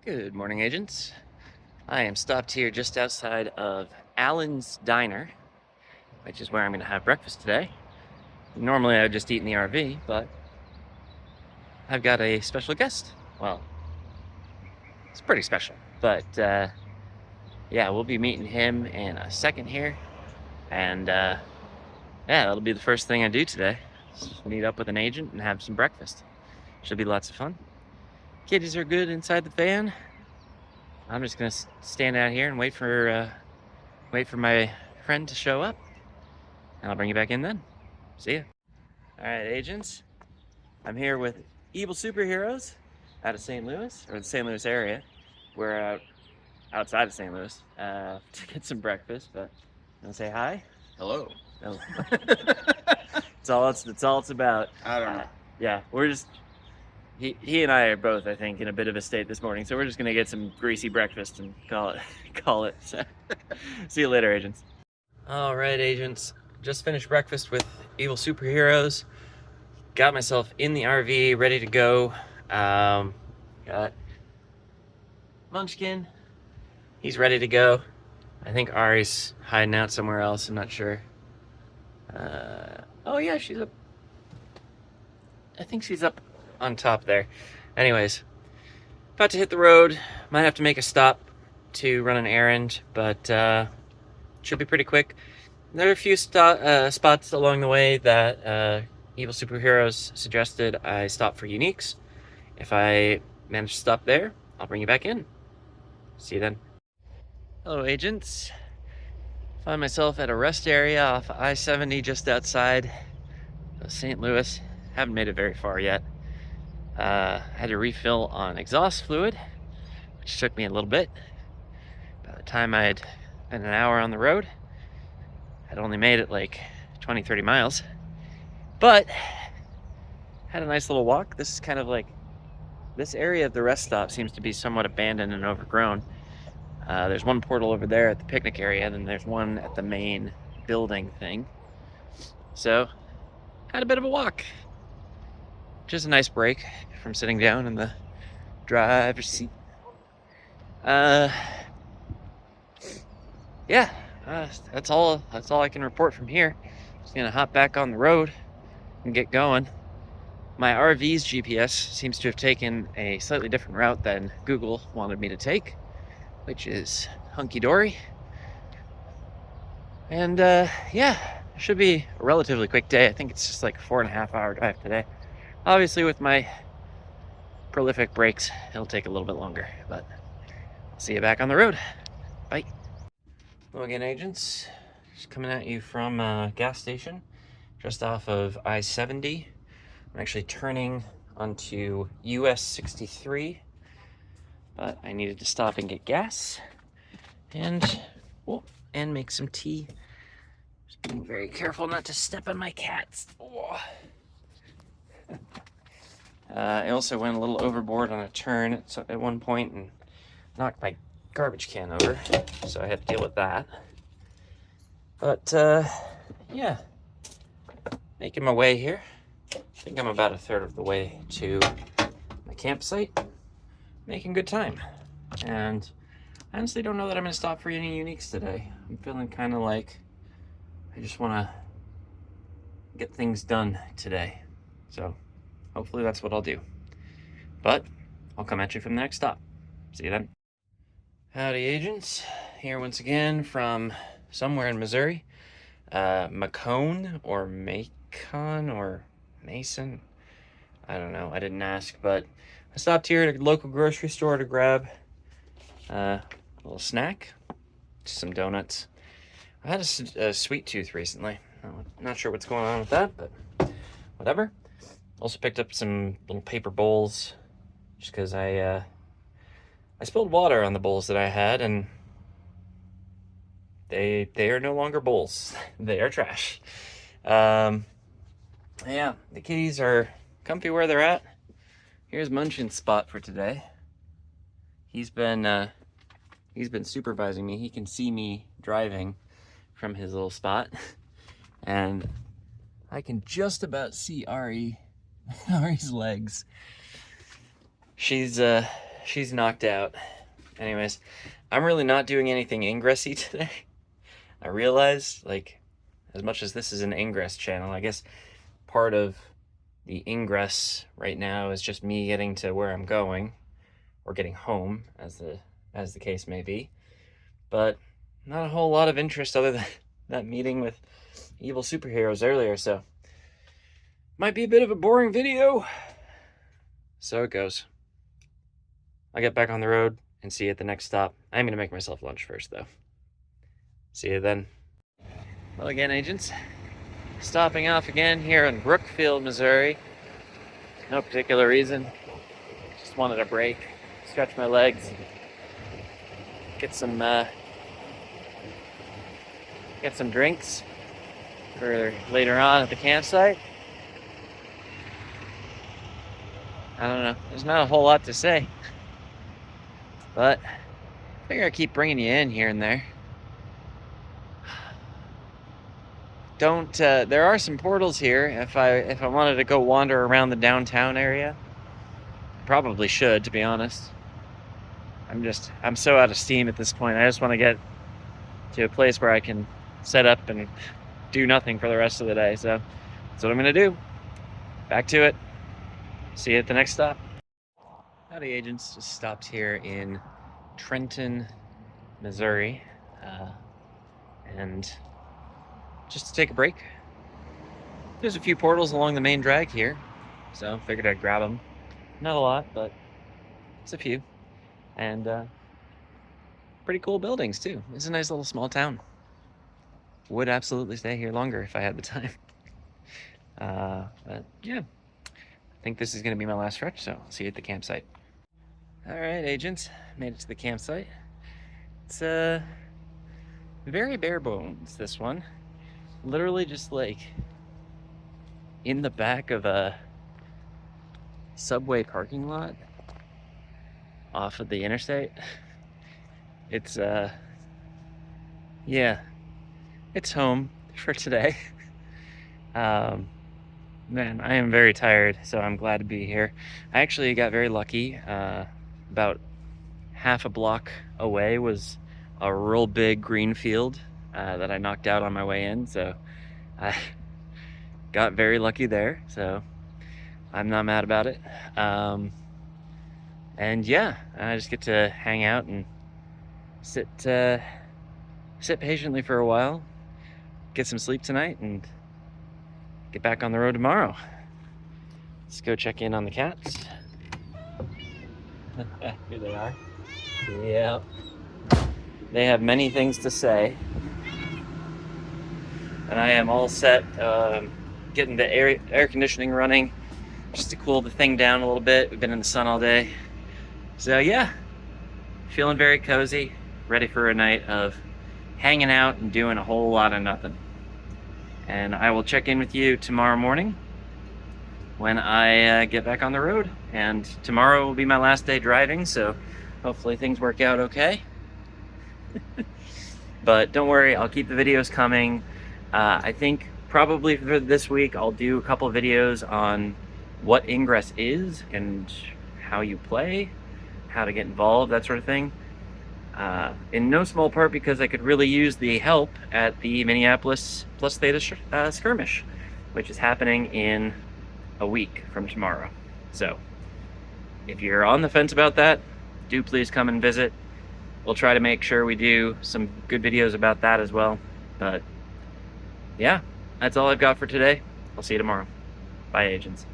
Good morning, agents. I am stopped here just outside of Allen's Diner, which is where I'm going to have breakfast today. Normally I would just eat in the RV, but I've got a special guest. Well, it's pretty special, but yeah, we'll be meeting him in a second here. And yeah, that'll be the first thing I do today. Just meet up with an agent and have some breakfast. Should be lots of fun. Kiddies are good inside the van. I'm just gonna stand out here and wait for my friend to show up, and I'll bring you back in then. See ya. All right, agents. I'm here with evil superheroes out of St. Louis, or the St. Louis area. We're outside of St. Louis to get some breakfast, but you wanna say hi? Hello. No. That's all it's about. I don't know. Yeah, we're just he and I are both, I think, in a bit of a state this morning, so we're just gonna get some greasy breakfast and call it. So, see you later, agents. All right, agents. Just finished breakfast with evil superheroes. Got myself in the RV, ready to go. Got Munchkin. He's ready to go. I think Ari's hiding out somewhere else. I'm not sure. Oh yeah, she's up. I think she's up on top there. Anyways, about to hit the road. Might have to make a stop to run an errand, but should be pretty quick. There are a few spots along the way that evil superheroes suggested I stop for uniques. If I manage to stop there, I'll bring you back in. See you then. Hello, agents. Find myself at a rest area off I-70 just outside of St. Louis. Haven't made it very far yet. Had to refill on exhaust fluid, which took me a little bit. By the time I'd been an hour on the road, I'd only made it like 20-30 miles. But had a nice little walk. This is kind of like, this area of the rest stop seems to be somewhat abandoned and overgrown. There's one portal over there at the picnic area, and then there's one at the main building thing. So, had a bit of a walk. Just a nice break from sitting down in the driver's seat. Yeah, that's all I can report from here. Just gonna hop back on the road and get going. My RV's GPS seems to have taken a slightly different route than Google wanted me to take, which is hunky-dory. And yeah, it should be a relatively quick day. I think it's just like a 4.5 hour drive today. Obviously, with my prolific brakes, it'll take a little bit longer, but I'll see you back on the road. Bye. Hello again, agents. Just coming at you from a gas station just off of I-70. I'm actually turning onto US 63, but I needed to stop and get gas and make some tea. Just being very careful not to step on my cats. Oh. I also went a little overboard on a turn at one point and knocked my garbage can over, so I had to deal with that. But yeah, making my way here. I think I'm about a third of the way to my campsite. Making good time. And I honestly don't know that I'm going to stop for any uniques today. I'm feeling kind of like I just want to get things done today. So hopefully that's what I'll do. But I'll come at you from the next stop. See you then. Howdy, agents. Here once again from somewhere in Missouri. Macon or Macon or Mason. I don't know. I didn't ask, but I stopped here at a local grocery store to grab a little snack. Just some donuts. I had a sweet tooth recently. I'm not sure what's going on with that, but whatever. Also picked up some little paper bowls just because I spilled water on the bowls that I had, and they are no longer bowls. They are trash. Yeah, the kitties are comfy where they're at. Here's Munchin's spot for today. He's been supervising me. He can see me driving from his little spot, and I can just about see Ari's legs. She's she's knocked out. Anyways, I'm really not doing anything ingressy today. I realize, like, as much as this is an ingress channel, I guess part of the ingress right now is just me getting to where I'm going, or getting home, as the case may be. But not a whole lot of interest other than that meeting with evil superheroes earlier, so might be a bit of a boring video. So it goes. I'll get back on the road and see you at the next stop. I'm gonna make myself lunch first, though. See you then. Well, again, agents, stopping off again here in Brookfield, Missouri. No particular reason. Just wanted a break, stretch my legs, get some drinks for later on at the campsite. I don't know. There's not a whole lot to say, but I figure I keep bringing you in here and there. There are some portals here. If I wanted to go wander around the downtown area, I probably should, to be honest. I'm so out of steam at this point. I just want to get to a place where I can set up and do nothing for the rest of the day. So that's what I'm gonna do. Back to it. See you at the next stop. Howdy, agents. Just stopped here in Trenton, Missouri, and just to take a break. There's a few portals along the main drag here, so figured I'd grab them. Not a lot, but it's a few. And pretty cool buildings too. It's a nice little small town. Would absolutely stay here longer if I had the time. But yeah, I think this is gonna be my last stretch, so I'll see you at the campsite. All right, agents, made it to the campsite. It's very bare bones, this one. Literally just like in the back of a subway parking lot off of the interstate. It's yeah, it's home for today. Man, I am very tired, so I'm glad to be here. I actually got very lucky. About half a block away was a real big green field that I knocked out on my way in, so I got very lucky there, so I'm not mad about it. And yeah, I just get to hang out and sit patiently for a while, get some sleep tonight, and get back on the road tomorrow. Let's go check in on the cats. Here they are. Yep. They have many things to say. And I am all set, getting the air conditioning running just to cool the thing down a little bit. We've been in the sun all day. So yeah, feeling very cozy, ready for a night of hanging out and doing a whole lot of nothing. And I will check in with you tomorrow morning when I get back on the road. And tomorrow will be my last day driving, so hopefully things work out okay. But don't worry, I'll keep the videos coming. I think probably for this week I'll do a couple videos on what Ingress is and how you play, how to get involved, that sort of thing. In no small part because I could really use the help at the Minneapolis plus Theta skirmish, which is happening in a week from tomorrow. So if you're on the fence about that, do please come and visit. We'll try to make sure we do some good videos about that as well. But yeah, that's all I've got for today. I'll see you tomorrow. Bye, agents.